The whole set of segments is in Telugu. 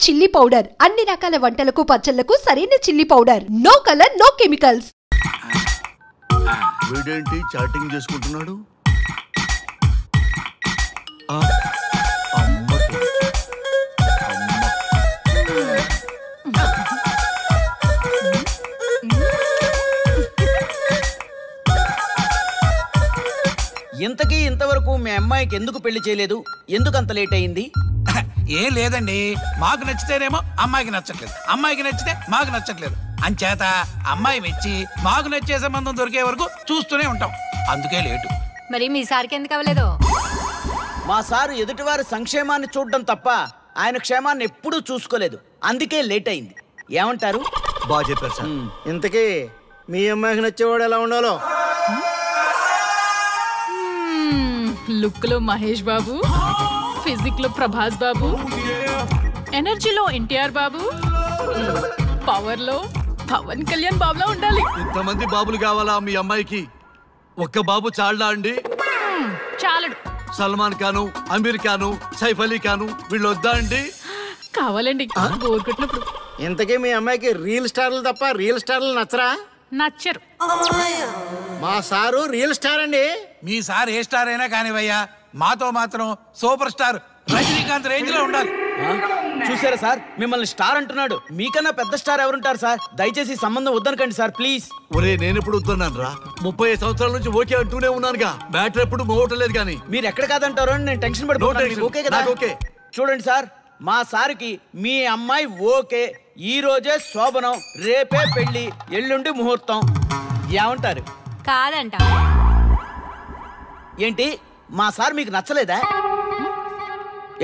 చిల్లీ పౌడర్ అన్ని రకాల వంటలకు పచ్చళ్లకు సరైన chilli powder. No colour no chemicals. వీడేంటి చాటింగ్ చేసుకుంటున్నాడు? ఇంతకీ ఇంతవరకు మీ అమ్మాయికి ఎందుకు పెళ్లి చేయలేదు? ఎందుకు అంత లేట్ అయింది? ఏం లేదండి, మాకు నచ్చితేనేమో అమ్మాయికి నచ్చట్లేదు, అమ్మాయికి నచ్చితే మాకు నచ్చట్లేదు. అంచేత అమ్మాయి మెచ్చి మాకు నచ్చే సంబంధం దొరికే వరకు చూస్తూనే ఉంటాం. అందుకే లేటు. మరి మీ సార్కి ఎందుకు అవ్వలేదు? మా సారు ఎదుటివారి సంక్షేమాన్ని చూడడం తప్ప ఆయన క్షేమాన్ని ఎప్పుడూ చూసుకోలేదు. అందుకే లేట్ అయింది. ఏమంటారు? బాగా చెప్పారు సార్. ఇంతకీ మీ అమ్మాయికి నచ్చేవాడు ఎలా ఉండాలో? లుక్ లో మహేష్ బాబు, ఫిజిక్ లో ప్రభాస్ బాబు, ఎనర్జీలో ఎన్టీఆర్ బాబు, పవర్ లో పవన్ కళ్యాణ్ బాబులా ఉండాలి. ఇంతమంది బాబులు కావాలా మీ అమ్మాయికి? ఒక్క బాబు చాలడా అండి? చాలడు. సల్మాన్ ఖాను, అమీర్ ఖాను, సైఫ్ అలీ ఖాను వీళ్ళు వద్దా అండి? కావాలండి బోర్ కొట్టినప్పుడు. ఇంతకీ మీ అమ్మాయికి రియల్ స్టార్లు తప్ప రియల్ స్టార్లు నచ్చరా? నచ్చరు. మా సారు రియల్ స్టార్ అండి. మీ సార్ ఏ స్టార్ అయినా కానివయ్యా, మాతో మాత్రం సూపర్ స్టార్ రజనీకాంత్ రేంజ్ లో ఉండాలి. చూసారా సార్, మిమ్మల్ని స్టార్ అంటున్నాడు. మీకన్నా పెద్ద స్టార్ ఎవరుంటారు సార్? దయచేసి సంబంధం వద్దనకండి సార్, ప్లీజ్. ఒరే నేను ఎప్పుడు వద్దన్నాను రా? 30 సంవత్సరాల నుంచి ఓకే అంటూనే ఉన్నానుగా. బ్యాటర్ ఎప్పుడు మోగటలేదు కానీ. మీరు ఎక్కడ కాదంటారో అని నేను టెన్షన్ పడిపోతున్నాను. ఓకే కదా? ఓకే. చూడండి సార్, మా సార్కి మీ అమ్మాయి ఓకే. ఈ రోజే శోభనం, రేపే పెళ్లి, ఎల్లుండి ముహూర్తం. ఏమంటారు? కాదంట. ఏంటి, మా సార్ మీకు నచ్చలేదా?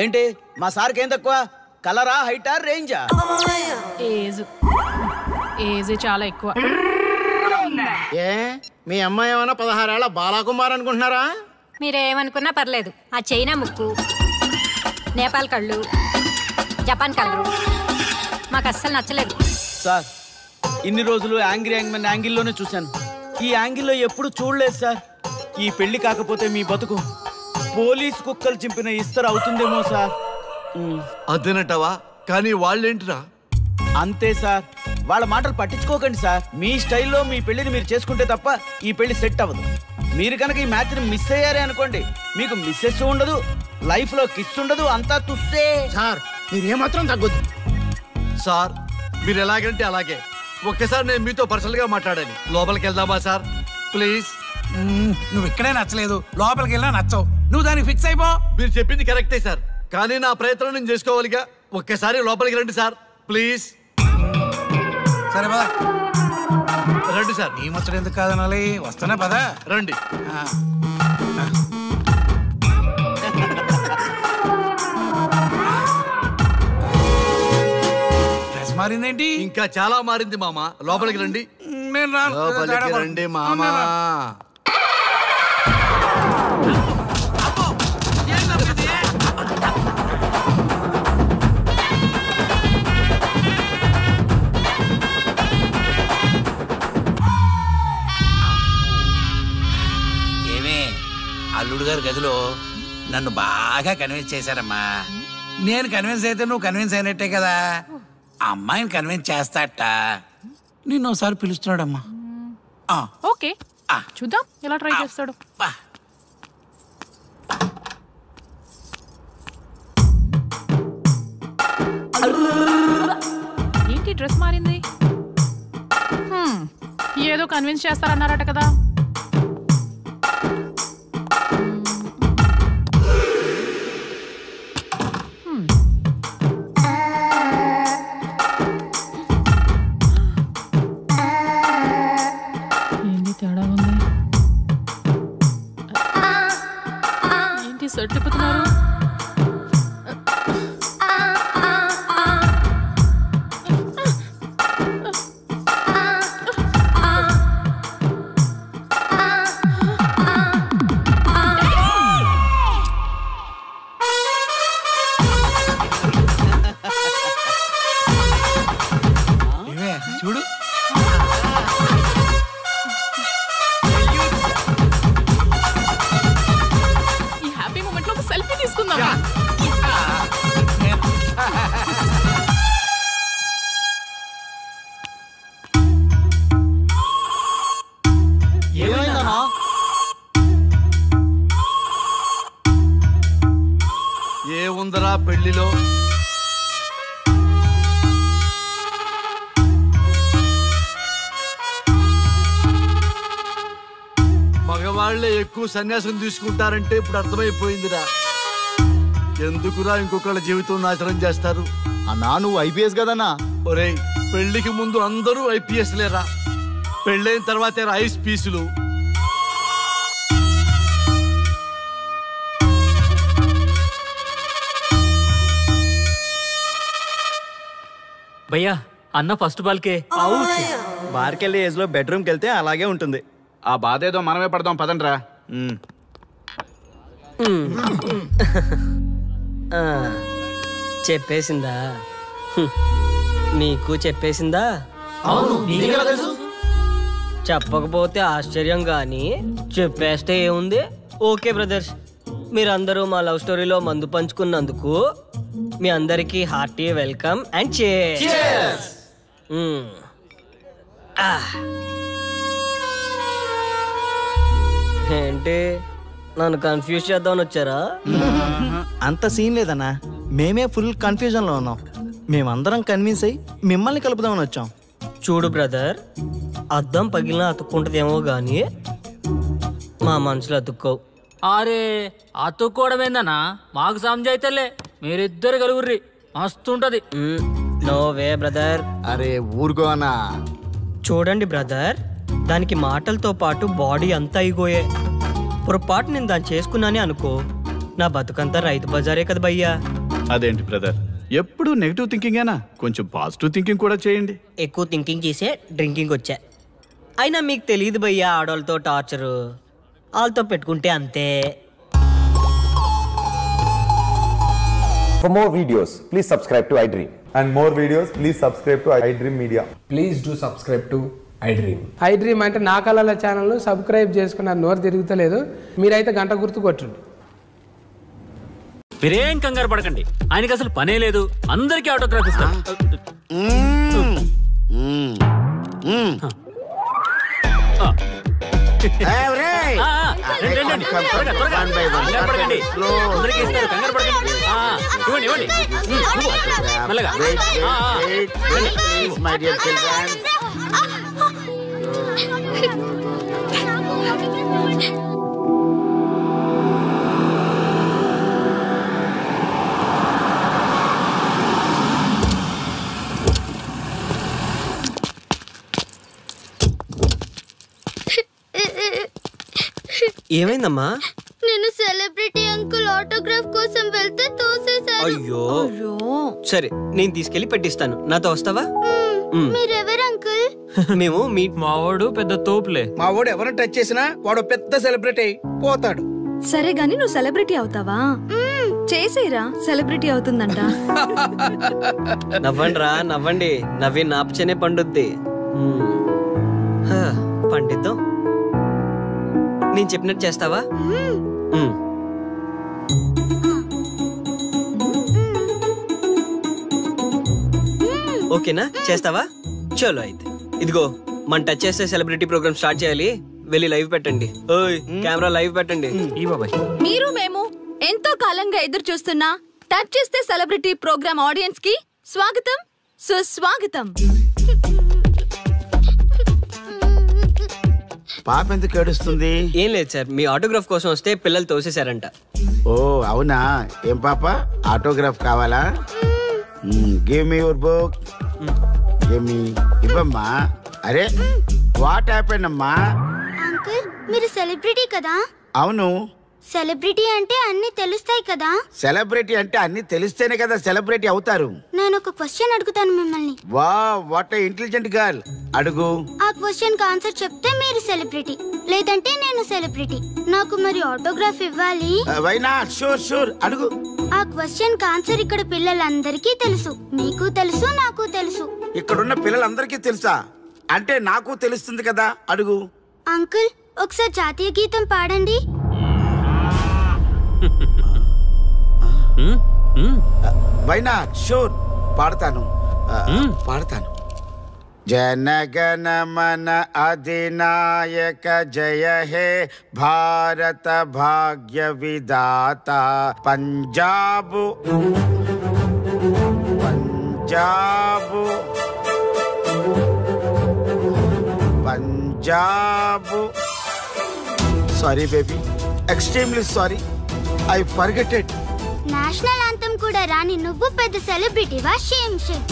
ఏంటి, మా సార్కి ఏం తక్కువ? కలరా, హైటా, రేంజా? ఏజ్ చాలా ఎక్కువ. ఏ మీ అమ్మాయి ఏమన్నా 16 ఏళ్ల బాలాకుమార్ అనుకుంటున్నారా? మీరేమనుకున్నా పర్లేదు. ఆ చైనా ముక్కు, నేపాల్ కళ్ళు, జపాన్ కలరు మాకు అస్సలు నచ్చలేదు. సార్, ఇన్ని రోజులు యాంగ్రీ యాంగ్మెన్ యాంగిల్లోనే చూశాను. ఈ యాంగిల్లో ఎప్పుడు చూడలేదు సార్. ఈ పెళ్లి కాకపోతే మీ బతుకు పోలీస్ కుక్కలు చింపిన ఇస్తరు అవుతుందేమో సార్. అదేనంటావా? కానీ వాళ్ళేంటిరా? అంతే సార్, వాళ్ళ మాటలు పట్టించుకోకండి సార్. మీ స్టైల్లో మీ పెళ్లిని మీరు చేసుకుంటే తప్ప ఈ పెళ్లి సెట్ అవ్వదు. మీరు కనుక ఈ మ్యాచ్ని మిస్ అయ్యారే అనుకోండి, మీకు మిస్సెస్ ఉండదు, లైఫ్ లో కిస్ ఉండదు, అంతా తుస్సే. సార్ మీరేమాత్రం తగ్గొద్దు. సార్ మీరు ఎలాగంటే అలాగే. ఒక్కసారి నేను మీతో పర్సనల్ గా మాట్లాడాలి. లోపలికి వెళ్దామా సార్ ప్లీజ్? నువ్వు ఇక్కడే నచ్చలేదు, లోపలికి వెళ్ళినా నచ్చవు. నువ్వు దానికి ఫిక్స్ అయిపో. మీరు చెప్పింది కరెక్టే సార్, కానీ నా ప్రయత్నం నేను చేసుకోవాలిగా. ఒక్కసారి లోపలికి రండి సార్ ప్లీజ్. సరే పదా రండి సార్. నీ ముచ్చట ఎందుకు కాదనాలి? వస్తానే పదా రండి. డ్రెస్ మారిందేంటి? ఇంకా చాలా మారింది మామ. లోపలికి రండి. నేను లోపలికి రండి మామ. అల్లుడు గారి గదిలో నన్ను బాగా కన్విన్స్ చేశారమ్మా. నేను కన్విన్స్ అయితే నువ్వు కన్విన్స్ అయినట్టే కదా. అమ్మాయిని కన్విన్స్ చేస్తాట. నిన్ను ఒకసారి పిలుస్తున్నాడమ్మా. ఓకే, చూద్దాం ఎలా ట్రై చేస్తాడు. ఏంటి డ్రెస్ మారింది? ఏదో కన్విన్స్ చేస్తారన్నారట కదా. తిప్పుతున్నారు. పెళ్లిలో మగవాళ్లే ఎక్కువ సన్యాసం తీసుకుంటారంటే ఇప్పుడు అర్థమైపోయిందిరా. ఎందుకురా ఇంకొకళ్ళ జీవితం నాశనం చేస్తారు? అన్నా నువ్వు ఐపీఎస్ కదన్నా. ఒరేయ్, పెళ్లికి ముందు అందరూ ఐపీఎస్ లేరా, పెళ్ళైన తర్వాతే ఐస్ పీసులు. భయ్యా అన్న ఫస్ట్ బాల్కే బార్కెళ్ళే ఏజ్ లో బెడ్రూమ్కి వెళ్తే అలాగే ఉంటుంది. ఆ బాధ ఏదో మనమే పడదాం పదండ్రా. చెప్పేసిందా? నీకు చెప్పేసిందా? చెప్పకపోతే ఆశ్చర్యం గాని చెప్పేస్తే ఏముంది? ఓకే బ్రదర్స్, మీరందరూ మా లవ్ స్టోరీలో మందు పంచుకున్నందుకు మీ అందరికీ హార్టీ వెల్కమ్ అండ్ cheers. ఏంటి నన్ను కన్ఫ్యూజ్ చేద్దామని వచ్చారా? అంత సీన్ లేదన్నా, మేమే ఫుల్ కన్ఫ్యూజన్ లో ఉన్నాం. మేమందరం కన్విన్స్ అయ్యి మిమ్మల్ని కలుపుదామని వచ్చాం. చూడు బ్రదర్, అద్దం పగిలిన అతుక్కుంటదేమో గాని మా మనసులో అతుక్కో. అరే అతుక్కోవడమేందన్నా, మాకు సంజాయితేలే, మీరిద్దరు కలుగుర్రి మస్తుంటది. No way brother. అరే ఊరుకో అన్నా. చూడండి బ్రదర్, దానికి మాటలతో పాటు బాడీ అంతా అయిపోయే. పొరపాటు నేను దాన్ని చేసుకున్నానే అనుకో, నా బతుకంతా రైతు బజారే కదా భయ్యా. అదేంటి బ్రదర్, ఎప్పుడు నెగిటివ్ థింకింగేనా? కొంచెం పాజిటివ్ థింకింగ్ కూడా చేయండి. ఎక్కువ థింకింగ్ చేసే డ్రింకింగ్ వచ్చా. అయినా మీకు తెలియదు భయ్యా ఆడవాళ్ళతో టార్చరు, వాళ్ళతో పెట్టుకుంటే అంతే. For more videos, please subscribe to iDream. And more videos, please subscribe to iDream Media. Please do subscribe to iDream. iDream అంటే నా కళల ఛానల్ సబ్స్క్రైబ్ చేసుకున్న నోరు తిరుగుతలేదు, మీరైతే గంట గుర్తు కొట్టండి. మీరేం కంగారు పడకండి, ఆయనకి అసలు పనే లేదు, అందరికీ ఆటోగ్రాఫ్ ఇస్తారు. ఏమైందమ్మా? నేను సెలబ్రిటీ అంకుల్ ఆటోగ్రాఫ్ కోసం వెళ్తే తోసేశారు. అయ్యో సరే, నేను తీసుకెళ్లి పెట్టిస్తాను. నాతో వస్తావా? మీరెవరు అంకుల్? మేము మీ మావాడు పెద్ద తోపులే. మావాడు ఎవరు టచ్ చేసినా వాడు పెద్ద సెలబ్రిటీ పోతాడు. సరే గాని నువ్వు సెలబ్రిటీ అవుతావా? చేసేరా, సెలబ్రిటీ అవుతుందంట. నవ్వండిరా నవ్వండి, నవ్వి నాపచనే పండుద్ది. పండిద్దాం. నేను చెప్పినట్టు చేస్తావా? ఓకేనా, చేస్తావా? చలో అయితే ఇదిగో, మన టచ్ చేస్తే సెలబ్రిటీ ప్రోగ్రామ్ స్టార్ట్ చేయాలి. వెళ్ళి లైవ్ పెట్టండి. ఓయ్ కెమెరా లైవ్ పెట్టండి. మీరు మేము ఎంతో కాలంగా ఎదురు చూస్తున్నా టచ్ చేస్తే సెలబ్రిటీ ప్రోగ్రామ్ ఆడియన్స్ కి స్వాగతం, సుస్వాగతం. పాప ఎందుకు ఏడుస్తుంది? ఏం లేదు సార్, మీ ఆటోగ్రాఫ్ కోసం వస్తే పిల్లలు తోసేశారంట. ఓ అవునా? ఏం పాప, ఆటోగ్రాఫ్ కావాలా? Give me your book. Give me. ఇవ్వమ్మా. అరే వాట్ హ్యాపెండ్ అమ్మా? అంకుల్ మీరు సెలబ్రిటీ కదా? అవును. సెలబ్రిటీ అంటే అన్ని తెలుస్తాయి కదా? సెలబ్రిటీ అంటే అన్ని తెలిస్తేనే కదా సెలబ్రిటీ అవుతారు. నేను ఒక క్వశ్చన్ అడుగుతాను మిమ్మల్ని. Wow, what a intelligent girl. అడుగు. ఆ క్వశ్చన్ కి ఆన్సర్ చెప్తే మీరు సెలబ్రిటీ, లేదంటే నేను సెలబ్రిటీ. నాకు మరి ఆటోగ్రాఫ్ ఇవ్వాలి. Why not? షూర్ షూర్, అడుగు. ఆ క్వశ్చన్ కి ఆన్సర్ ఇక్కడ పిల్లలందరికీ తెలుసు, మీకు తెలుసు, నాకు తెలుసు. ఇక్కడున్న పిల్లలందరికీ తెలుసా? అంటే నాకు తెలుస్తుంది కదా. అడుగు. అంకుల్ ఒకసారి జాతీయ గీతం పాడండి. Why not? షూర్, పాడతాను. పాడతాను. జనగణ మన అధినాయక జయ హే భారత భాగ్య విధాత Punjab Punjab Punjab sorry baby extremely sorry I forget it national anthem కూడా రాని నువ్వు పెద్ద సెలబ్రిటీవా? Shame shame.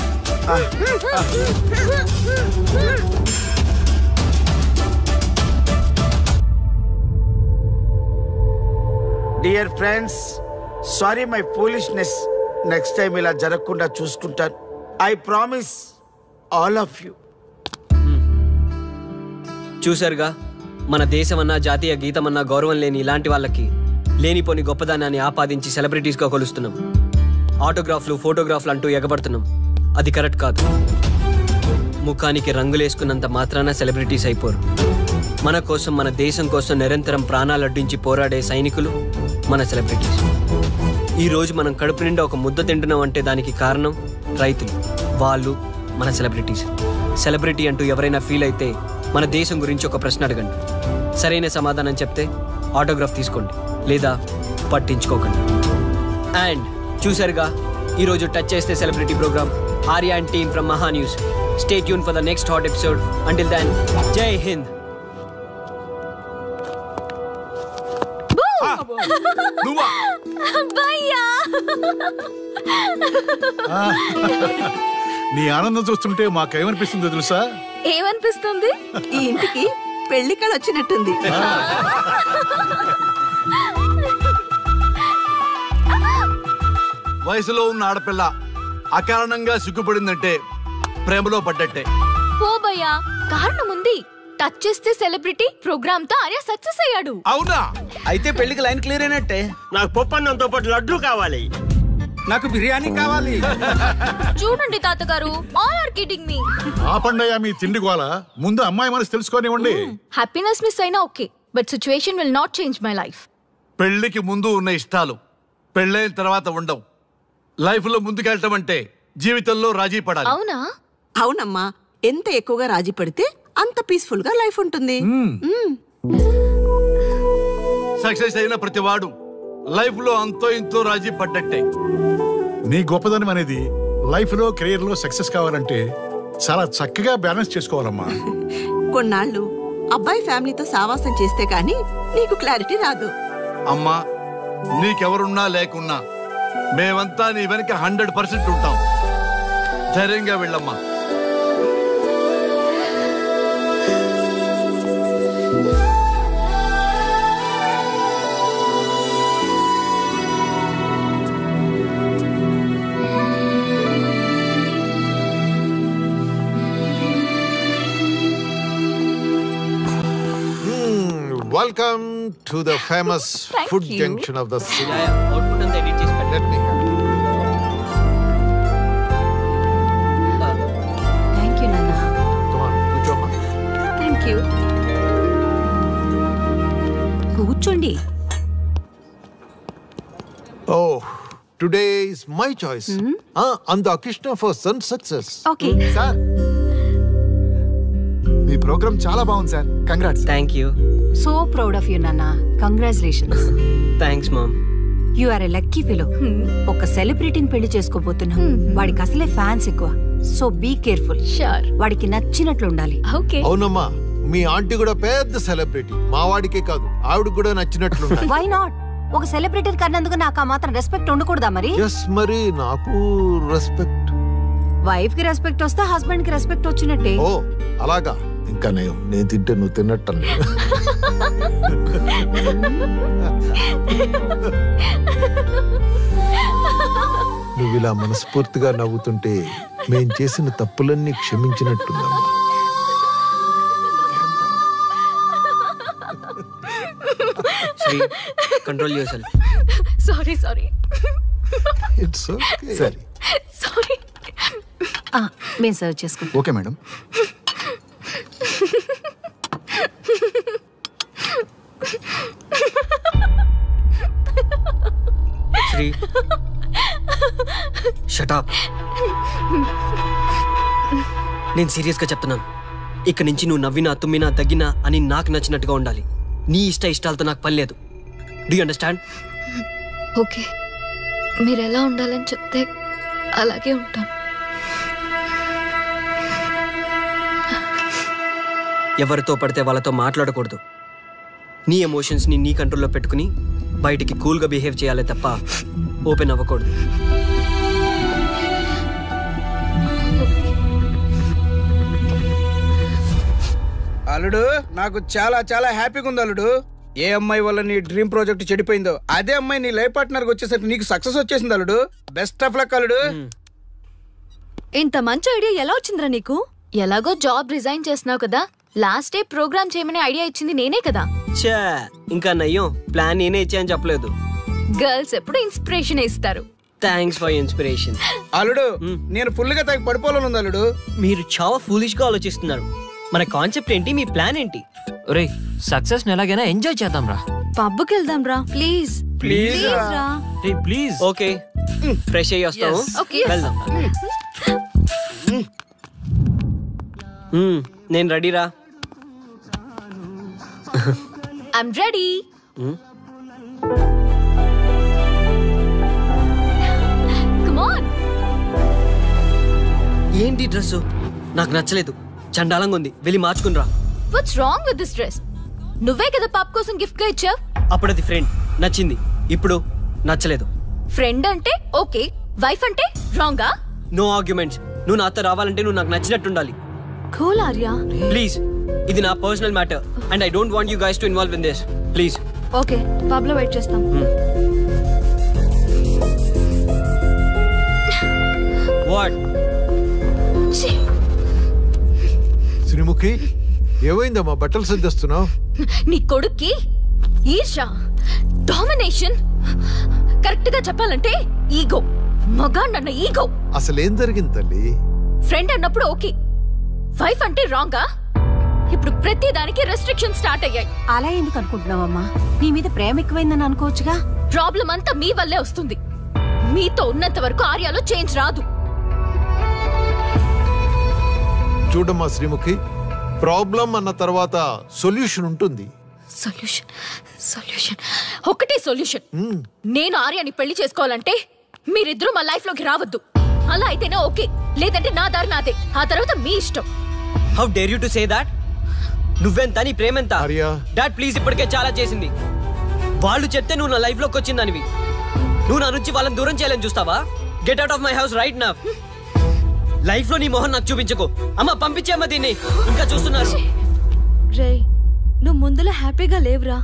Dear friends, sorry my foolishness. Next time ఇలా జరగకుండా చూసుకుంటాను. I promise all of you. చూశారుగా, మన దేశమన్నా జాతీయ గీతమన్నా గౌరవం లేని ఇలాంటి వాళ్ళకి లేనిపోని గొప్పదానాన్ని ఆపాదించి సెలబ్రిటీస్గా కొలుస్తున్నాం. ఆటోగ్రాఫ్లు ఫోటోగ్రాఫ్లు అంటూ ఎగబడుతున్నాం. అది కరెక్ట్ కాదు. ముఖానికి రంగులేసుకున్నంత మాత్రాన సెలబ్రిటీస్ అయిపోరు. మన కోసం, మన దేశం కోసం నిరంతరం ప్రాణాలు అడ్డించి పోరాడే సైనికులు మన సెలబ్రిటీస్. ఈరోజు మనం కడుపు నిండా ఒక ముద్ద తింటున్నాం అంటే దానికి కారణం రైతులు. వాళ్ళు మన సెలబ్రిటీస్. సెలబ్రిటీ అంటూ ఎవరైనా ఫీల్ అయితే మన దేశం గురించి ఒక ప్రశ్న అడగండి. సరైన సమాధానం చెప్తే ఆటోగ్రాఫ్ తీసుకోండి, లేదా పట్టించుకోకండి. అండ్ చూసారుగా, ఈరోజు టచ్ చేస్తే celebrity program. Arya and team from Maha news. Stay tune for the next hot episode. Until then, Jai Hind. నీ ఆనందం చూస్తుంటే మాకేమనిపిస్తుందో తెలుసా? ఏమనిపిస్తుంది? ఈ ఇంటికి పెళ్లి కళ వచ్చినట్టుంది. వయసులో ఉన్న ఆడపిల్ల అకారణంగా సిగ్గుపడిందంటే ప్రేమలో పడ్డట్టే. ఓ భయ్యా, కారణం ఉంది. టచ్ చేస్తే సెలబ్రిటీ ప్రోగ్రామ్ తో ఆర్య సక్సెస్ అయ్యాడు. అవునా? అయితే పెళ్లికి లైన్ క్లియర్ అయినట్టే. నాకు పప్పన్నంతో పాటు లడ్డు కావాలి. నాకు బిర్యానీ కావాలి. చూడండి తాతగారు, ఆల్ ఆర్ కిడింగ్ మీ. ఆపండయ్యా మీ తిండి గోల. ముందు అమ్మాయి మనసు తెలుసుకోనివ్వండి. హ్యాపీనెస్ మిస్ అయినా okay, but situation will not change my life. పెళ్లికి ముందు ఉన్న ఇష్టాలు పెళ్ళైన తర్వాత ఉండవు. లైఫ్ లో ముందుకెళ్ళటం అంటే జీవితంలో రాజీ పడాలి. అవునా? అవునమ్మా, ఎంత ఎక్కువగా రాజీ పడితే అంత పీస్ఫుల్ గా లైఫ్ ఉంటుంది. సక్సెస్ అయిన ప్రతివాడు లైఫ్ లో అంతో ఇంతో రాజీ పడ్డట్టే. నీ గొప్పదనం అనేది లైఫ్ లో కెరీర్ లో సక్సెస్ కావాలంటే చాలా చక్కగా బ్యాలెన్స్ చేసుకోవాలమ్మా. కొన్నాళ్ళు అబ్బాయి ఫ్యామిలీతో సావాసం చేస్తే కానీ నీకు క్లారిటీ రాదు. అమ్మా, నీకెవరున్నా లేకున్నా మేమంతా నీ వెనక 100% ఉంటాం. ధైర్యంగా వెళ్ళమ్మా. Welcome to the famous food junction of the city. Output and edit cheese. Let me help you. Thank you, Nana. Come on, కూర్చోమ్మా. Thank you. కూర్చోండి. Oh, today is my choice. Andakishna for son success. Okay. Sir. మీ ప్రోగ్రామ్ చాలా బాగుంది sir. Congrats. Thank you. So proud of you నాన్న. Congratulations. Thanks mom. You are a lucky fellow. ఒక సెలబ్రిటీని పెళ్లి చేసుకోబోతున్నాం. వాడికి అసలే ఫ్యాన్స్ ఎక్కువ. So be careful. షూర్. వాడికి నచ్చినట్లు ఉండాలి. ఓకే. అవునమ్మా, మీ ఆంటీ కూడా పెద్ద సెలబ్రిటీ. మా వాడికే కాదు, ఆవిడ కూడా నచ్చినట్లు ఉండాలి. Why not? ఒక సెలబ్రిటీ కన్నందుకు నాకు ఆ మాత్రం రెస్పెక్ట్ ఉండకూడదా మరి? ఎస్, మరి నాకు రెస్పెక్ట్. వైఫ్ కి రెస్పెక్ట్ వస్తే హస్బెండ్ కి రెస్పెక్ట్ వచ్చినట్టే. ఓ అలాగా? ఇంకా నేను తింటే నువ్వు తిన్నట్టు. నువ్వు ఇలా మనస్ఫూర్తిగా నవ్వుతుంటే మేం చేసిన తప్పులన్నీ క్షమించినట్టుందమ్మా. Control yourself. Sorry. It's okay. సరే. సారీ. మేము సర్వ్ చేసుకుంటాం. Okay madam. Sri, shut up. నేను సీరియస్గా చెప్తున్నాను. ఇక్కడి నుంచి నువ్వు నవ్వినా తుమ్మినా తగ్గినా అని నాకు నచ్చినట్టుగా ఉండాలి. నీ ఇష్టాలతో నాకు పని లేదు. Do you understand? ఓకే, మీరు ఎలా ఉండాలని చెప్తే అలాగే ఉంటాను. ఎవరితో పడితే వాళ్ళతో మాట్లాడకూడదు. నీ ఎమోషన్స్ని నీ కంట్రోల్లో పెట్టుకుని బయటికి కూల్గా బిహేవ్ చేయాలి తప్ప ఓపెన్ అవ్వకూడదు. అల్లుడు, నాకు చాలా చాలా హ్యాపీగా ఉంది అల్లుడు. ఏ అమ్మాయి వల్ల నీ డ్రీమ్ ప్రాజెక్ట్ చెడిపోయిందో అదే అమ్మాయి నీ లైఫ్ పార్ట్నర్కి వచ్చేసరికి నీకు సక్సెస్ వచ్చేసింది అల్లుడు. బెస్ట్ ఆఫ్ లక్ అల్లుడు. ఇంత మంచి ఐడియా ఎలా వచ్చిందిరా నీకు? ఎలాగో జాబ్ రిజైన్ చేస్తున్నావు కదా, లాస్ట్ డే ప్రోగ్రామ్ చేయమని ఐడియా ఇచ్చింది నేనే కదా. చా, ఇంకా నయ్యం, ప్లాన్ నేనే ఇచ్చాయని చెప్పలేదు. గర్ల్స్ ఎప్పుడు ఇన్స్పిరేషన్ ఇస్తారు. Thanks for inspiration. అల్లుడు, నేను ఫుల్ గా తగ్గ పడిపోవాలని ఉంది అల్లుడు. మీరు చాలా ఫూలిష్ గా ఆలోచిస్తున్నారు. మన కాన్సెప్ట్ ఏంటి, మీ ప్లాన్ ఏంటి? ఒరే, సక్సెస్ ని ఎలాగైనా ఎంజాయ్ చేద్దాం రా. పబ్కి వెళ్దాం రా, ప్లీజ్ ప్లీజ్ రా. ప్లీజ్. ఓకే, ఫ్రెష్ అయ్యి వస్తాము. వెళ్దాం. నేను రెడీరా. I'm ready. Come on. ఏంటి డ్రెస్? నాకు నచ్చలేదు, చండాలంగా ఉంది. వెళ్ళి మార్చుకునిరా. What's wrong with this dress? నువ్వే కదా పాప్ కోసం గిఫ్ట్ గా ఇచ్చావు. అప్పుడు అది ఫ్రెండ్, నచ్చింది. ఇప్పుడు నచ్చలేదు. ఫ్రెండ్ అంటే ఓకే, వైఫ్ అంటే రాంగా? No arguments. నువ్వు నాతో రావాలంటే నువ్వు నాకు నచ్చినట్టు ఉండాలి. Cool Arya, please. ఇది నా personal matter and I don't want you guys to involve in this. Please. Okay, pub లో వెయిట్ చేస్తాం. వాట్? శ్రీముఖి, ఏమైందమ్మా? బట్టలు సర్దేస్తున్నావు? నీ కొడుక్కి ఈర్ష, డామినేషన్, కరెక్ట్ గా చెప్పాలంటే ఈగో. మగాండన్న ఈగో. అసలేం జరిగింది తల్లి? ఫ్రెండ్ అన్నప్పుడు ఓకే, వైఫ్ అంటే రాంగా? ఇప్పుడు ప్రతి దానికి రెస్ట్రిక్షన్ స్టార్ట్ అయ్యాయి. అలా ఎందుకు అనుకుంటున్నావమ్మా? నీ మీద ప్రేమ ఎక్కువైందని అనుకోవచ్చుగా. ప్రాబ్లం అంతా మీ వల్లే వస్తుంది. మీతో ఉన్నంత వరకు ఆర్యాలో చేంజ్ రాదు. చూడమ్మా శ్రీముఖి, ప్రాబ్లం అన్న తర్వాత సొల్యూషన్ ఉంటుంది. సొల్యూషన్ సొల్యూషన్ ఒకటే సొల్యూషన్. నేను ఆర్యాని పెళ్లి చేసుకోవాలంటే మీరిద్దరూ మా లైఫ్ లోకి రావద్దు. అలా అయితేనే ఓకే, లేదంటే నా దారి నాదే. ఆ తర్వాత మీ ఇష్టం. How dare you to say that? నువ్వెంత, నీ ప్రేమెంత? డాడ్ ప్లీజ్, ఇప్పటికే చాలా చేసింది. వాళ్ళు చెప్తే నువ్వు నా లైఫ్ లోకి వచ్చిందానివి. నువ్వు నా నుంచి వాళ్ళని దూరం చేయాలని చూస్తావా? Get out of my house right now. Life లో నీ మొహం నాకు చూపించకు. అమ్మ, పంపించేమ్మ దీన్ని. ఇంకా చూస్తున్నారు. రే, నువ్వు ముందులో హ్యాపీగా లేవురా.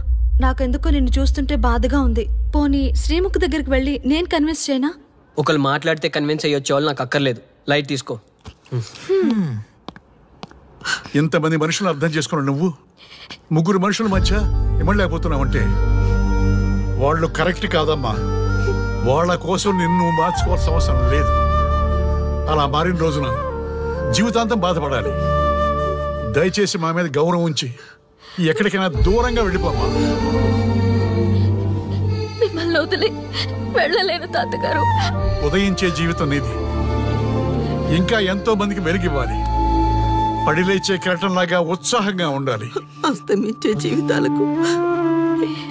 నాకెందుకో నిన్ను చూస్తుంటే బాధగా ఉంది. పోనీ శ్రీముఖ్ దగ్గరికి వెళ్ళి నేను కన్విన్స్ చేయనా? ఒకళ్ళు మాట్లాడితే కన్విన్స్ అయ్యొచ్చే వాళ్ళు నాకు అక్కర్లేదు. లైట్ తీసుకో. ఇంతమంది మనుషులు అర్థం చేసుకున్నావు నువ్వు. ముగ్గురు మనుషుల మధ్య ఇమ్మలేకపోతున్నావంటే వాళ్ళు కరెక్ట్ కాదమ్మా. వాళ్ళ కోసం నిన్ను మార్చుకోవాల్సిన అవసరం లేదు. అలా మారిన రోజున జీవితాంతం బాధపడాలి. దయచేసి మా మీద గౌరవం ఉంచి ఎక్కడికైనా దూరంగా వెళ్ళిపోమ్మా. మిమ్మల్ని వదిలి వెళ్ళలేను తాతగారు. ఉదయించే జీవితం నీది. ఇంకా ఎంతో మందికి వెలిగివ్వాలి. పడిలేచే కెరటంలాగా ఉత్సాహంగా ఉండాలి. అస్తమించే జీవితాలకు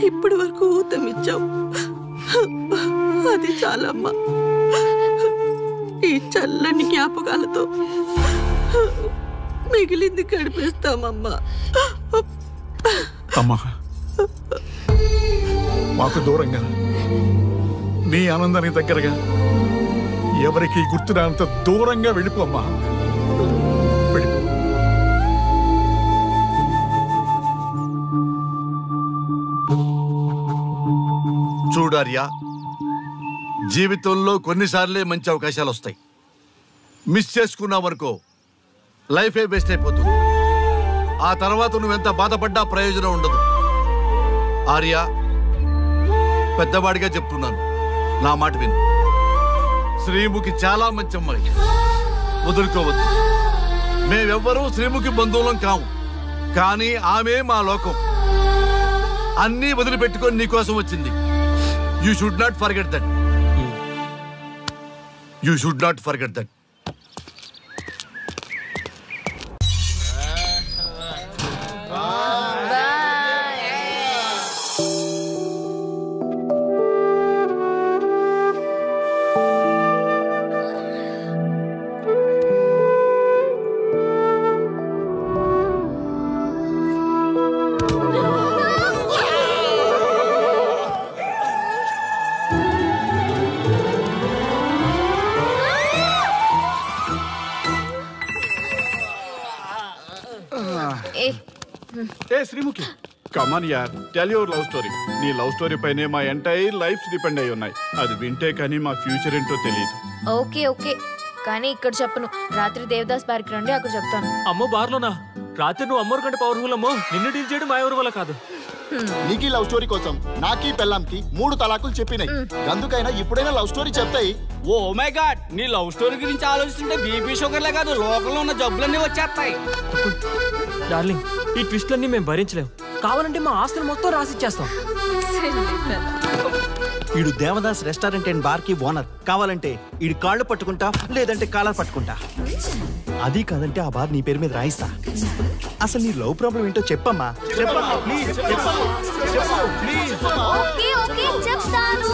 ఇప్పటి వరకు ఊతమిచ్చావు. అది చాలమ్మా. ఈ చల్లని జ్ఞాపకాలతో మిగిలింది గడిపేస్తామమ్మా. అమ్మా, మాకు దూరంగా, నీ ఆనందానికి దగ్గరగా, ఎవరికి గుర్తురానంత దూరంగా వెళ్ళిపోమ్మా. వెళ్ళిపో. చూడార్యా, జీవితంలో కొన్నిసార్లే మంచి అవకాశాలు వస్తాయి. మిస్ చేసుకున్నావనుకో లైఫే వేస్ట్ అయిపోతుంది. ఆ తర్వాత నువ్వెంత బాధపడ్డా ప్రయోజనం ఉండదు. ఆర్య, పెద్దవాడిగా చెప్తున్నాను, నా మాట విను. శ్రీముఖి చాలా మంచి అమ్మాయి, వదులుకోవద్దు. మేమెవ్వరూ శ్రీముఖి బంధువులం కాము, కానీ ఆమె మా లోకం. అన్నీ వదిలిపెట్టుకొని నీకోసం వచ్చింది. You should not forget that. You should not forget that. ఏ శ్రీముఖి కమాన్ యార్ టెల్ యువర్ లవ్ స్టోరీ. నీ లవ్ స్టోరీ పైనే మా ఎంటైర్ లైఫ్ డిపెండ్ అయి ఉన్నాయి. అది వింటే కానీ మా ఫ్యూచర్ ఏంటో తెలియదు. ఓకే ఓకే కానీ ఇక్కడ చెప్పను. రాత్రి దేవదాస్ బార్కి రండి, అక్కడ చెప్తాను. అమ్మో బార్లోనా? రాత్రి నువ్వు అమ్మోరు కంటే పవర్ఫుల్ అమ్మో. నిన్ను డీల్ చేయడం మా ఎవరి వల్ల కాదు. నీకీ లవ్ స్టోరీ కోసం నాకీ పెళ్ళాంకి 3 తలాకులు చెప్పినాయి. అందుకైనా ఇప్పుడైనా లవ్ స్టోరీ చెప్తాయి. ఓ మై గాడ్, నీ లవ్ స్టోరీ గురించి ఆలోచిస్తుంటే బీపీ షుగర్లే కాదు లోకంలో ఉన్న జబ్బులన్నీ వచ్చేస్తాయి. డార్లింగ్, ఈ ట్విస్ట్లన్నీ మేము భరించలేము. కావాలంటే మా ఆస్తులు మొత్తం రాసిచ్చేస్తాం. ఈడు దేవదాస్ రెస్టారెంట్ అండ్ బార్ కి ఓనర్. కావాలంటే ఈడు కాళ్ళు పట్టుకుంటా, లేదంటే కాలర్ పట్టుకుంటా. అది కాదంటే ఆ బార్ నీ పేరు మీద రాయిస్తా. అసలు నీ లవ్ ప్రాబ్లం ఏంటో చెప్పమ్మా. చెప్పమ్మా ప్లీజ్, ప్లీజ్. ఓకే ఓకే చెప్తాను.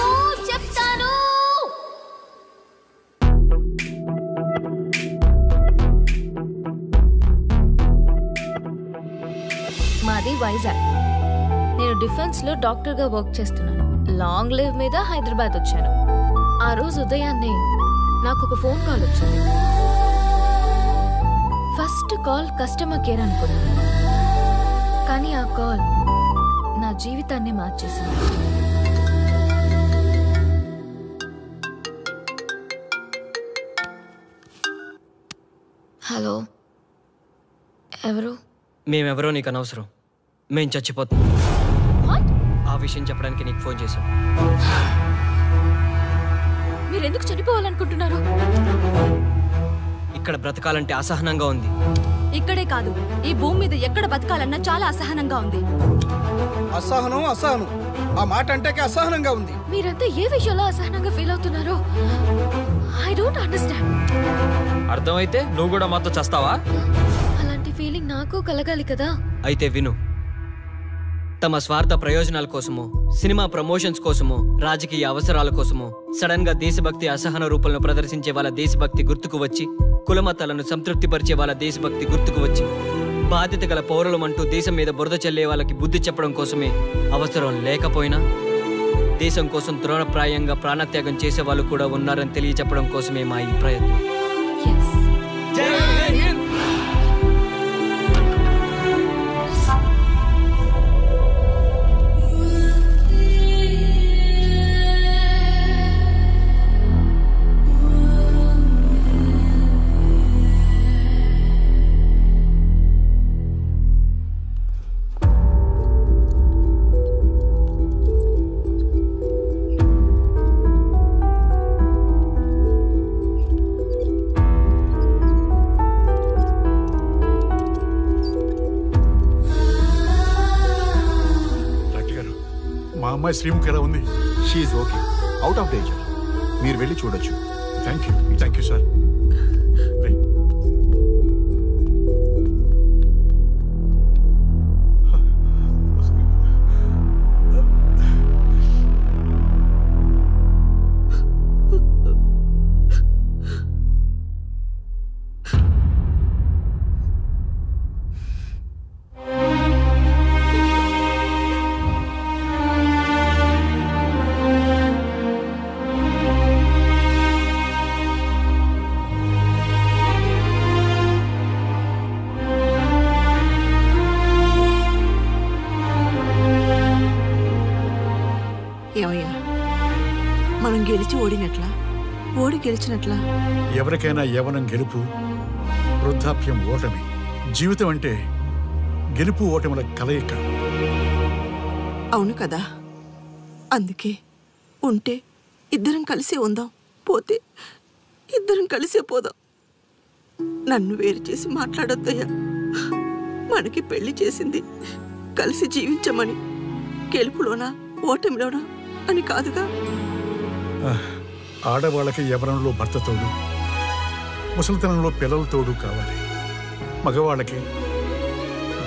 మాది వైజాగ్. నేను డిఫెన్స్ లో డాక్టర్ గా వర్క్ చేస్తున్నాను. లాంగ్ లీవ్ మీద హైదరాబాద్ వచ్చాను. ఆ రోజు ఉదయాన్నే నాకు ఒక ఫోన్ కాల్ వచ్చింది. ఫస్ట్ కాల్ కస్టమర్ కేర్ అనుకున్నాను, కానీ ఆ కాల్ నా జీవితాన్ని మార్చేసింది. హలో, ఎవరు? మేమెవరో నీకు అనవసరం. మేం చచ్చిపోతాం. ఆ విషయం చెప్పడానికి నీకు ఫోన్ చేశాం. మీరెందుకు చనిపోవాలనుకుంటున్నారు? ఇక్కడ బ్రతకాలంటే అసహనంగా ఉంది. ఇక్కడే కాదు, ఈ భూమి మీద ఎక్కడ బతకాలన్నా చాలా అసహనంగా ఉంది. అసహనం ఆ మాట అంటే అసహనంగా ఉంది. మీరంతా ఏ విషయంలో అసహనంగా ఫీల్ అవుతున్నారో ఐ డోంట్ అండర్స్టాండ్. అర్థమైతే నువ్వు కూడా మాతో చస్తావా? అలాంటి ఫీలింగ్ నాకు కలగాలి కదా. అయితే విను. తమ స్వార్థ ప్రయోజనాల కోసమో, సినిమా ప్రమోషన్స్ కోసమో, రాజకీయ అవసరాల కోసమో సడన్ గా దేశభక్తి అసహన రూపంలో ప్రదర్శించే వాళ్ళ దేశభక్తి గుర్తుకు వచ్చి, కులమతాలను సంతృప్తిపరిచే వాళ్ళ దేశభక్తి గుర్తుకు వచ్చి, బాధ్యత గల పౌరులమంటూ దేశం మీద బురద చల్లే వాళ్ళకి బుద్ధి చెప్పడం కోసమే, అవసరం లేకపోయినా దేశం కోసం తృణప్రాయంగా ప్రాణత్యాగం చేసే వాళ్ళు కూడా ఉన్నారని తెలియచెప్పడం కోసమే మా ఈ ప్రయత్నం. మా అమ్మాయి శ్రీముఖి ఎలా ఉంది? She's okay, out of danger. మీరు వెళ్ళి చూడొచ్చు. Thank you sir. ఏమయ్యా, మనం గెలిచి ఓడినట్లా, ఓడి గెలిచినట్లా? ఎవరికైనా యవనం గెలుపు, వృద్ధాప్యం ఓటమి. జీవితం అంటే గెలుపు ఓటముల కలయిక. అవును కదా, అందుకే ఉంటే ఇద్దరం కలిసే ఉందాం, పోతే ఇద్దరం కలిసే పోదాం. నన్ను వేరు చేసి మాట్లాడొద్దయ్యా. మనకి పెళ్లి చేసింది కలిసి జీవించమని, గెలుపులోనా ఓటమిలోనా అని కాదుగా. ఆడవాళ్ళకి యవనంలో భర్త తోడు, ముసలితనంలో పిల్లల తోడు కావాలి. మగవాళ్ళకి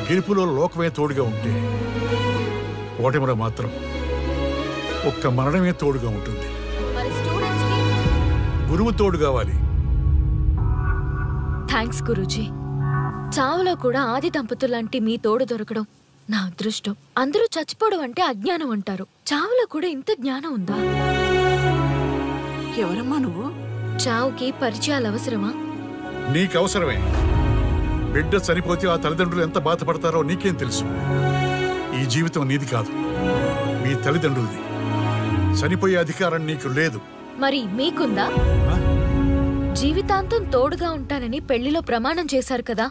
గెలుపులో లోకమే తోడుగా ఉంటే, ఓటమిలో మాత్రం ఒక్క మరణమే తోడుగా ఉంటుంది. గురువు తోడు కావాలి. థ్యాంక్స్ గురూజీ. చావులో కూడా ఆది దంపతులాంటి మీ తోడు దొరకడం నా అదృష్టం. అందరూ చచ్చిపోవడం అంటే అజ్ఞానం అంటారు, చావులో కూడా ఇంత జ్ఞానం ఉందా? ఎవరమ్మా నువ్వు? చావుకి పరిచయాలు అవసరమా? నీకు అవసరమే. బిడ్డ చనిపోతే ఆ తల్లిదండ్రులు ఎంత బాధపడతారో నీకేం తెలుసు. ఈ జీవితం నీది కాదు, మీ తల్లిదండ్రులది. చనిపోయే అధికారం నీకు లేదు. మరి మీకుందా? జీవితాంతం తోడుగా ఉంటానని పెళ్లిలో ప్రమాణం చేశారు కదా,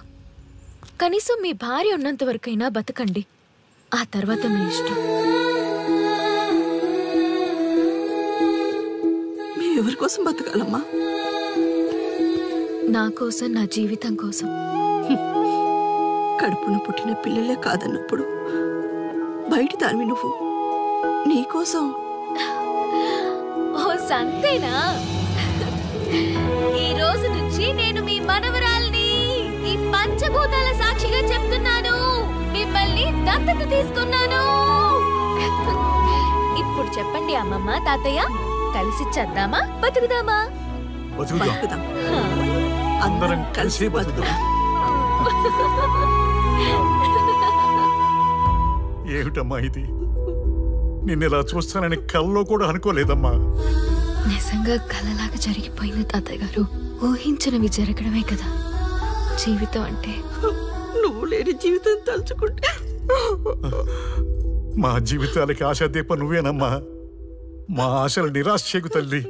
కనీసం మీ భార్య ఉన్నంత వరకైనా బతకండి. ఆ తర్వాత మీ ఇష్టం. ఎవరి కోసం బతకాలమ్మా? నా కోసం, నా జీవితం కోసం. కడుపున పుట్టిన పిల్లలే కాదన్నప్పుడు బయట దానివి నువ్వు నీకోసం. ఓ సంతేనా? ఈ రోజు నుంచి నేను మీ మనవరాల్ని. ఈ పంచభూతాల సాక్షిగా చెప్తున్నాను, మిమ్మల్ని దత్తత తీసుకున్నాను. ఇప్పుడు చెప్పండి అమ్మమ్మ, తాతయ్య, కలిసి చద్దామా బతుకుదామా? బతుకుదాం. అందరం కలిసి బతుకుదాం. ఏమిటమ్మా ఇది? నిన్నెలా చూస్తానని కల్లో కూడా అనుకోలేదమ్మా. నిజంగా కలలాగా జరిగిపోయింది తాతయ్య గారు. ఊహించినవి జరగడమే కదా జీవితం అంటే. నువ్వు లేని జీవితం తలుచుకుంటే మా జీవితాలకి ఆశాదీప నువ్వేనమ్మా. మా ఆశలు నిరాశ చేయకు తల్లి.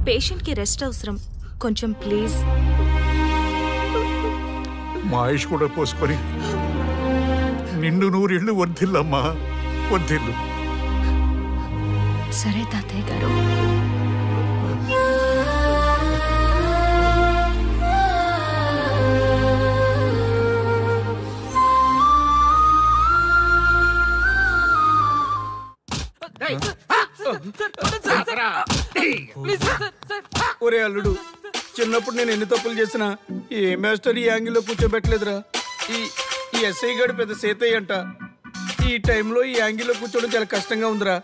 పేషెంట్ కి రెస్ట్ అవసరం, కొంచెం ప్లీజ్. మా ఆయుష్ కూడా పోసుకొని నిండు నూరేళ్లు వర్ధిల్లమ్మా, వర్ధిల్లు. సరే తాతయ్య గారు. ఒరే అల్లుడు, చిన్నప్పుడు నేను ఎన్ని తప్పులు చేసినా ఏ మాస్టర్ ఈ యాంగిల్లో కూర్చోబెట్టలేదురా. ఈ ఎస్ఐ గడు పెద్ద సేతయ్య అంట. ఈ టైంలో ఈ యాంగిల్లో కూర్చోవడం చాలా కష్టంగా ఉందిరా.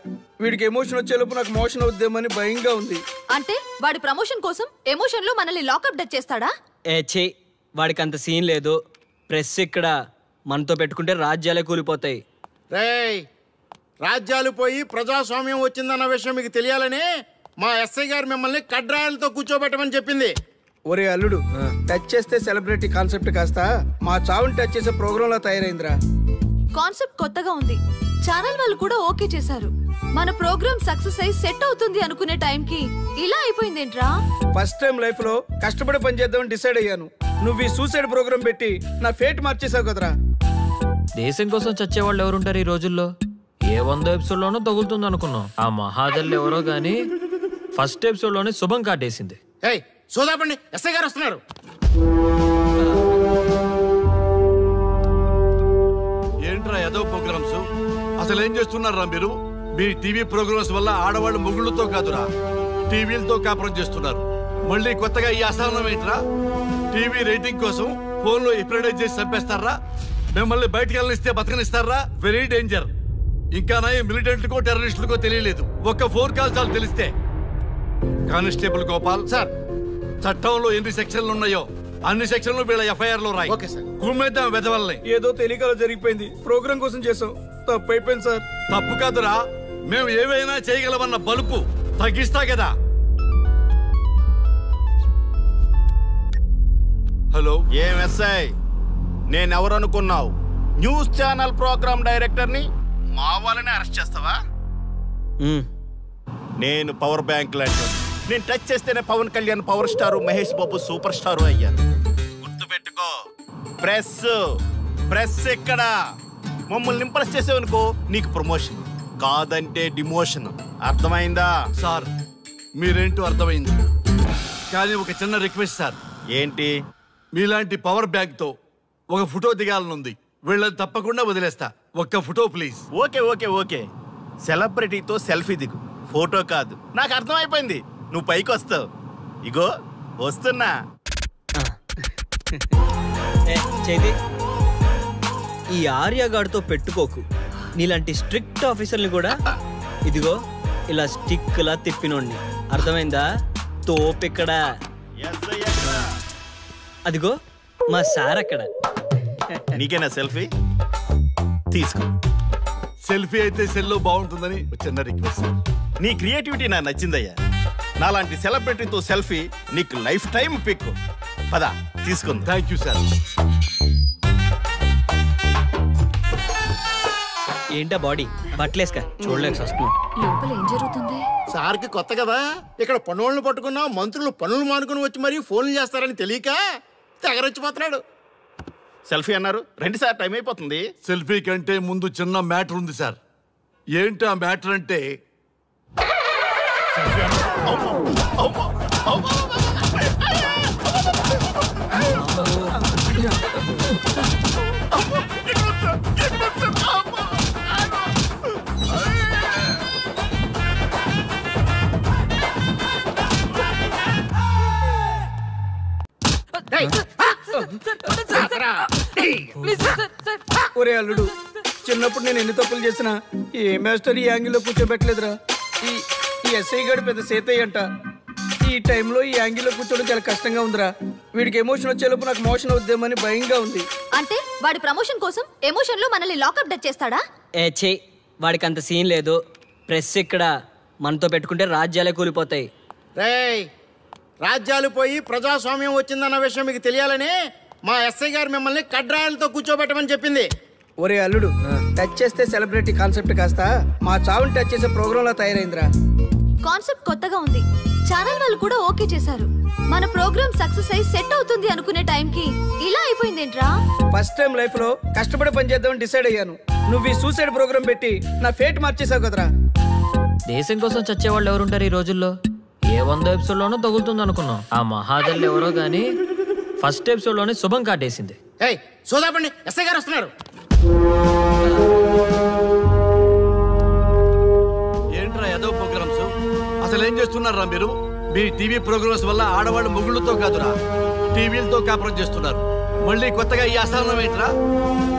వీడికి ఎమోషన్ వచ్చేలోపు నాకు మోషన్ అవుద్దేమని భయంగా ఉంది. అంటే వాడి ప్రమోషన్ కోసం ఎమోషన్ లో మనల్ని లాకప్ డెత్ చేస్తాడా? ఛీ, వాడికి అంత సీన్ లేదు. ప్రెస్ ఇక్కడ మనతో పెట్టుకుంటే రాజ్యాలే కూలిపోతాయి. రేయ్, రాజ్యాలు పోయి ప్రజాస్వామ్యం వచ్చిందన్న విషయం మీకు తెలియాలని మా ఎస్ఐ గారు మిమ్మల్ని కడ్రాయలతో కూర్చోబెట్టమని చెప్పింది. ఒరే అల్లుడు, టచ్ చేస్తే సెలబ్రిటీ కాన్సెప్ట్ కాస్త మా చావుని టచ్ చేసే ప్రోగ్రామ్ లా తయారైందిరా. కాన్సెప్ట్ కొత్తగా ఉంది, ఛానల్ వాళ్ళు కూడా ఓకే చేశారు. మన ప్రోగ్రామ్ సక్సెస్ అయి సెట్ అవుతుంది అనుకునే టైంకి ఇలా అయిపోయిందేంట్రా? ఫస్ట్ టైం లైఫ్ లో కష్టపడి పని చేద్దామని డిసైడ్ అయ్యాను. నువ్వు ఈ సూసైడ్ ప్రోగ్రామ్ పెట్టి నా ఫేట్ మార్చేసావు కదరా. దేశం కోసం చచ్చేవాళ్ళు ఎవరుంటారు ఈ రోజుల్లో? ఏ 100 ఎపిసోడ్లోనో తగులుతుంది అనుకున్నాం. ఆ మహాదల్ ఎవరో గానీ ఫస్ట్ ఎపిసోడ్ లోనే శుభం కాటేసింది. సోదాపండి, ఎస్ఐ గారు వస్తున్నారు. ఏంట్రా ఏదో ప్రోగ్రామ్స్? అసలు ఏం చేస్తున్నారా మీరు? మీ టీవీ ప్రోగ్రామ్స్ వల్ల ఆడవాళ్ళు మొగుళ్ళతో కాదురా, టీవీలతో కాపురం చేస్తున్నారు. మళ్ళీ కొత్తగా ఈ అసహనం ఏంట్రా? టీవీ రేటింగ్ కోసం ఫోన్ లో ఎప్రిడైజ్ చేసి చంపేస్తారా? మిమ్మల్ని బయటకు వెళ్ళనిస్తే బతకనిస్తారా? Very danger. ఇంకా నా మిలిటెంట్లకో టెర్రరిస్టులకో తెలియలేదు, ఒక్క ఫోన్ కాల్ చాలు తెలిస్తే. కానిస్టేబుల్ గోపాల్ సార్, చట్టంలో ఎన్ని సెక్షన్లు ఉన్నాయో అన్ని సెక్షన్లు వీళ్ళ ఎఫ్ఐఆర్ లో రాయి. గుమ్మేద్దాం వెదవల్ని. ఏదో తెలియకలో జరిగిపోయింది, ప్రోగ్రామ్ కోసం చేసాం, తప్పు అయిపోయింది సార్. తప్పు కాదురా, మేము ఏవైనా చేయగలమన్న బలుపు తగ్గిస్తా కదా. హలో, ఏం ఎస్ఐ, నేనెవరు అనుకున్నావు? న్యూస్ ఛానల్ ప్రోగ్రామ్ డైరెక్టర్ని. మా వాళ్ళని అరెస్ట్ చేస్తావా? నేను పవర్ బ్యాంక్ లాంటి, నేను టచ్ చేస్తేనే Pawan Kalyan power star, Mahesh Babu super star అయ్యాను. గుర్తుపెట్టుకో, ప్రెస్ ఇక్కడ మమ్మల్ని ఇంప్రెస్ చేసేవనుకో నీకు ప్రమోషన్, కాదంటే డిమోషన్. అర్థమైందా? సార్ మీరేంటో అర్థమైంది, కానీ ఒక చిన్న రిక్వెస్ట్ సార్. ఏంటి? మీలాంటి పవర్ బ్యాంక్ తో ఒక ఫోటో దిగాలనుంది. వీళ్ళని తప్పకుండా వదిలేస్తా, ఒక్క photo please. Okay okay okay, సెలబ్రిటీతో సెల్ఫీ దిగు, ఫోటో కాదు. నాకు అర్థమైపోయింది, నువ్వు పైకి వస్తావు. ఇగో వస్తున్నా. చేతి ఈ ఆర్యగాడితో పెట్టుకోకు. నీలాంటి స్ట్రిక్ట్ ఆఫీసర్ని కూడా ఇదిగో ఇలా స్టిక్ లా తిప్పినోడిని. అర్థమైందా? తోపిక్కడ. అదిగో మా సార్ అక్కడ. నీకేనా సెల్ఫీ? తీసుకో. సెల్ఫీ అయితే సెల్లో బాగుంటుందని చిన్న రిక్వెస్ట్. నీ క్రియేటివిటీ నాకు నచ్చిందయ్యా. నాలాంటి సెలబ్రిటీతో సెల్ఫీ నీకు లైఫ్ టైం పిక్. పద తీసుకుందాం. Thank you sir. ఏంటా బాడీ బట్టలేసుక చూడలేక వస్తున్నాం. లోపల ఏం జరుగుతుంది? సార్కి కొత్త కదా, ఇక్కడ పనులను పట్టుకున్నా మంత్రులు పనులు మానుకుని వచ్చి మరీ ఫోన్లు చేస్తారని తెలియక తెగరొచ్చిపోతున్నాడు. సెల్ఫీ అన్నారు, రండి సార్, టైం అయిపోతుంది. సెల్ఫీ కంటే ముందు చిన్న మ్యాటర్ ఉంది సార్. ఏంటి ఆ మ్యాటర్ అంటే ఒరే అల్లుడు, చిన్నప్పుడు నేను ఎన్ని తప్పులు చేసినా ఏ మాస్టర్ ఈ యాంగిల్లో కూర్చోబెట్టలేదురా. ఈ ఎస్ఐ గడు పెద్ద సేతయ్య అంట. ఈ టైంలో ఈ యాంగిల్లో కూర్చోవడం చాలా కష్టంగా ఉందిరా. వీడికి ఎమోషన్ వచ్చేలోపు నాకు మోషన్ అవుద్దేమని భయంగా ఉంది. అంటే వాడి ప్రమోషన్ కోసం ఎమోషన్ లో మనల్ని లాకప్ డెత్ చేస్తాడా? వాడికి అంత సీన్ లేదు. ప్రెస్ ఇక్కడ మనతో పెట్టుకుంటే రాజ్యాలే కూలిపోతాయి. రేయ్, రాజ్యాలు పోయి ప్రజాస్వామ్యం వచ్చిందన్న విషయం మీకు తెలియాలని మా ఎస్ఐ గారు మిమ్మల్ని కడ్రాయలతో కూర్చోబెట్టమని చెప్పింది. ఒరే అల్లుడు, టచ్ చేస్తే సెలబ్రిటీ కాన్సెప్ట్ కాస్త మా చావుని టచ్ చేసే ప్రోగ్రామ్ లా తయారైందిరా. కాన్సెప్ట్ కొత్తగా ఉంది. ఛానల్ వాళ్ళు కూడా ఓకే చేశారు. మన ప్రోగ్రామ్ సక్సెస్ అయి సెట్ అవుతుంది అనుకునే టైంకి ఇలా అయిపోయిందేంట్రా? ఫస్ట్ టైం లైఫ్ లో కష్టపడి పని చేద్దామని డిసైడ్ అయ్యాను. నువ్వు ఈ సూసైడ్ ప్రోగ్రామ్ పెట్టి నా ఫేట్ మార్చేసావు కదరా. దేశం కోసం చచ్చేవాళ్ళు ఎవరుంటారు ఈ రోజుల్లో? ఏ 100 ఎపిసోడ్లోనో తగులుతుంది అనుకున్నాం. ఆ మహాదల్ ఎవరో గానీ ఫస్ట్ ఎపిసోడ్లోనే శుభం కాటేసింది. సోదాపండి, ఎస్ఐ గారు వస్తున్నారు. ఏంట్రా ఏదో ప్రోగ్రామ్స్? అసలు ఏం చేస్తున్నారా మీరు? మీ టీవీ ప్రోగ్రామ్స్ వల్ల ఆడవాళ్ళు మొగుళ్ళతో కాదురా, టీవీలతో కాపురం చేస్తున్నారు. మళ్ళీ కొత్తగా ఈ అసహనం ఏంట్రా?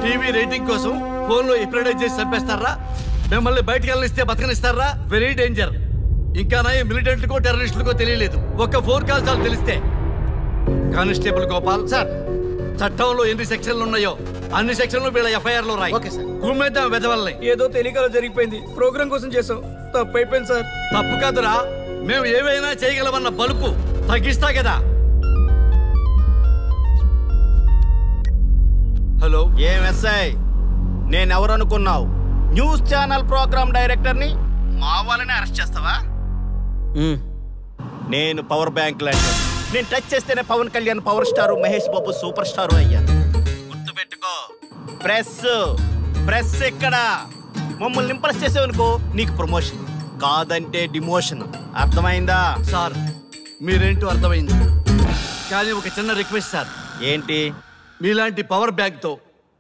టీవీ రేటింగ్ కోసం ఫోన్లో ఎప్రిడైజ్ చేసి చంపేస్తారా? మిమ్మల్ని బయటకు వెళ్ళనిస్తే బతకనిస్తారా? Very danger. ఇంకా నా మిలిటెంట్లకో టెర్రరిస్టులకో తెలియలేదు, ఒక్క ఫోన్ కాల్ చాలు తెలిస్తే. కానిస్టేబుల్ గోపాల్ సార్, చట్టంలో ఎన్ని సెక్షన్లు ఉన్నాయో అన్ని సెక్షన్లు వీళ్ళ ఎఫ్ఐఆర్ లో రాయి. గుమ్మేద్దాం వెదవల్ని. ఏదో తెలియకలో జరిగిపోయింది, ప్రోగ్రామ్ కోసం చేసాం, తప్పు అయిపోయింది సార్. తప్పు కాదురా, మేము ఏవైనా చేయగలమన్న బలుపు తగ్గిస్తా కదా. హలో, ఏం ఎస్ఐ, నేనెవరు అనుకున్నావు? న్యూస్ ఛానల్ ప్రోగ్రామ్ డైరెక్టర్ని. మా వాళ్ళని అరెస్ట్ చేస్తావా? నేను పవర్ బ్యాంక్ లాంటి, నేను టచ్ చేస్తేనే Pawan Kalyan power star, Mahesh Babu super star అయ్యాను. గుర్తుపెట్టుకో, ప్రెస్ ఎక్కడ మమ్మల్ని ఇంప్రెస్ చేసేవనుకో నీకు ప్రమోషన్, కాదంటే డిమోషన్. అర్థమైందా? సార్ మీరేంటో అర్థమైంది, కానీ ఒక చిన్న రిక్వెస్ట్ సార్. ఏంటి? మీలాంటి పవర్ బ్యాంక్ తో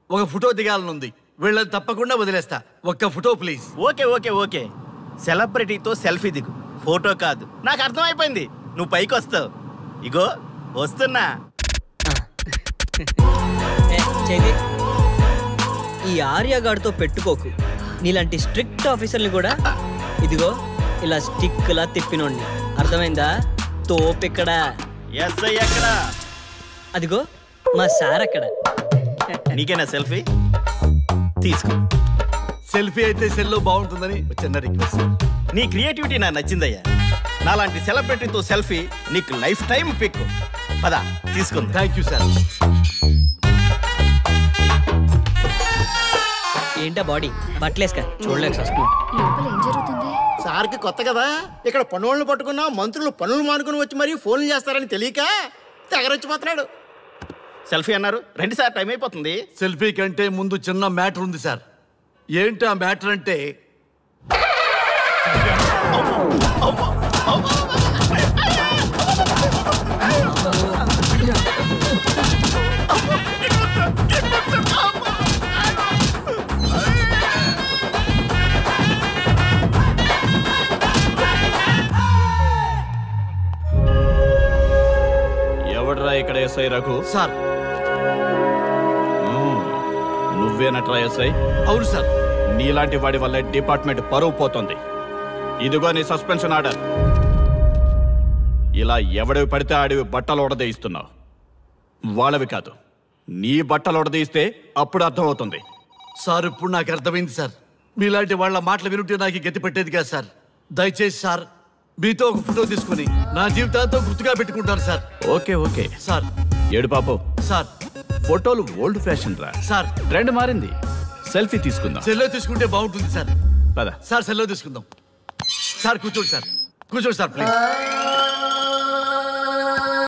ఒక ఫోటో దిగాలనుంది. వీళ్ళని తప్పకుండా వదిలేస్తా, ఒక్క ఫోటో ప్లీజ్. ఓకే, సెలబ్రిటీతో సెల్ఫీ దిగు, ఫోటో కాదు. నాకు అర్థమైపోయింది, నువ్వు పైకి వస్తావు. ఇగో వస్తున్నా. ఈ ఆర్యగాడితో పెట్టుకోకు. నీలాంటి స్ట్రిక్ట్ ఆఫీసర్ని కూడా ఇదిగో ఇలా స్టిక్ లా తిప్పినోండి. అర్థమైందా? తోపెక్కడ? ఎస్ఐ ఎక్కడ? అదిగో మా సార్ అక్కడ. నీకేనా సెల్ఫీ? తీసుకో. సెల్ఫీ అయితే సెల్లో బాగుంటుందని చిన్న రిక్వెస్ట్. నీ క్రియేటివిటీ నాకు నచ్చిందయ్యా. నాలాంటి సెలబ్రిటీతో సెల్ఫీ నీకు లైఫ్ టైం పిక్. పద తీసుకుంది. Thank you sir. ఏంటా బాడీ బట్టలేసుక చూడలేక వస్తున్నాం. లోపల ఏం జరుగుతుంది? సార్కి కొత్త కదా, ఇక్కడ పనులను పట్టుకున్నా మంత్రులు పనులు మానుకుని వచ్చి మరీ ఫోన్లు చేస్తారని తెలియక తెగరొచ్చిపోతున్నాడు. సెల్ఫీ అన్నారు, రండి సార్, టైం అయిపోతుంది. సెల్ఫీ కంటే ముందు చిన్న మ్యాటర్ ఉంది సార్. ఏంటి ఆ మ్యాటర్ అంటే ఎవడ్రా ఇక్కడ ఎస్ఐ రఘు? సార్. నువ్వేనట్రా ఎస్ఐ? అవును సార్. నీలాంటి వాడి వల్ల డిపార్ట్మెంట్ పరువు పోతుంది. ఇదిగో నీ సస్పెన్షన్ ఆర్డర్. ఇలా ఎవడివి పడితే ఆడివి బట్టలు ఉడదీయిస్తున్నావు. వాళ్ళవి కాదు, నీ బట్టలు ఉడదీయిస్తే అప్పుడు అర్థమవుతుంది. సార్ ఇప్పుడు నాకు అర్థమైంది సార్. మీలాంటి వాళ్ళ మాటలు వినుంటే నాకు గతి పెట్టేది కాదు సార్. దయచేసి సార్ మీతో ఒక ఫోటో తీసుకుని నా జీవితాంతో గుర్తుగా పెట్టుకుంటాను సార్. Okay sir. ఏడు పాపం సార్, ఫోటోలు ఓల్డ్ ఫ్యాషన్ రా సార్. ట్రెండ్ మారింది. సెల్ఫీ తీసుకుందాం. సెల్లో తీసుకుంటే బాగుంటుంది సార్. పద. సార్ సెల్లో తీసుకుందాం. సార్ కూర్చోండి సార్, కూర్చోండి సార్ ప్లీజ్.